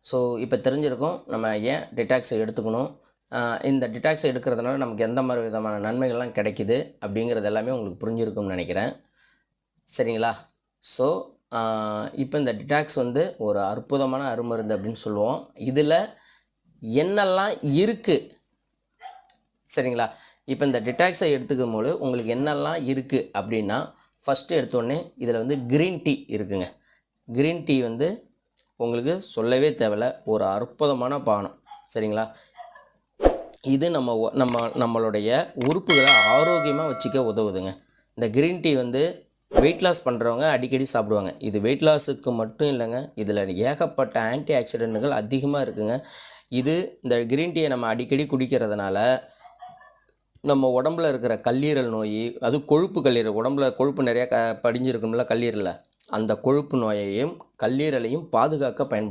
So இப்போ தெரிஞ்சிருக்கும் நம்ம ஏன் டிடாக்ஸை எடுத்துக்கணும், இந்த டிடாக்ஸை எடுக்கிறதுனால நமக்கு எந்த மாதிரி விதமான நன்மைகள்லாம் கிடைக்குது அப்படிங்கிறது எல்லாமே உங்களுக்கு புரிஞ்சிருக்கும்னு நினைக்கிறேன். சரிங்களா? ஸோ இப்போ இந்த டிடாக்ஸ் வந்து ஒரு அற்புதமான அருமருந்து அப்படின்னு சொல்லுவோம். இதில் என்னெல்லாம் இருக்குது, சரிங்களா? இப்போ இந்த டிடாக்ஸை எடுத்துக்கும் போது உங்களுக்கு என்னெல்லாம் இருக்குது அப்படின்னா, ஃபஸ்ட்டு எடுத்தோடனே இதில் வந்து க்ரீன் டீ இருக்குங்க. க்ரீன் டீ வந்து உங்களுக்கு சொல்லவே தேவையில்ல, ஒரு அற்புதமான பானம். சரிங்களா? இது நம்மளுடைய உறுப்புகளை ஆரோக்கியமாக வச்சுக்க உதவுதுங்க. இந்த க்ரீன் டீ வந்து வெயிட் லாஸ் பண்ணுறவங்க அடிக்கடி சாப்பிடுவாங்க. இது வெயிட் லாஸுக்கு மட்டும் இல்லைங்க, இதில் ஏகப்பட்ட ஆன்டி ஆக்சிடென்ட்டுகள் அதிகமாக இருக்குங்க. இந்த க்ரீன் டீயை நம்ம அடிக்கடி குடிக்கிறதுனால நம்ம உடம்புல இருக்கிற கல்லீரல் நோய், அது கொழுப்பு கல்லீரல், உடம்புல கொழுப்பு நிறையா படிஞ்சிருக்கும்ல கல்லீரலில், அந்த கொழுப்பு நோயையும் கல்லீரலையும் பாதுகாக்க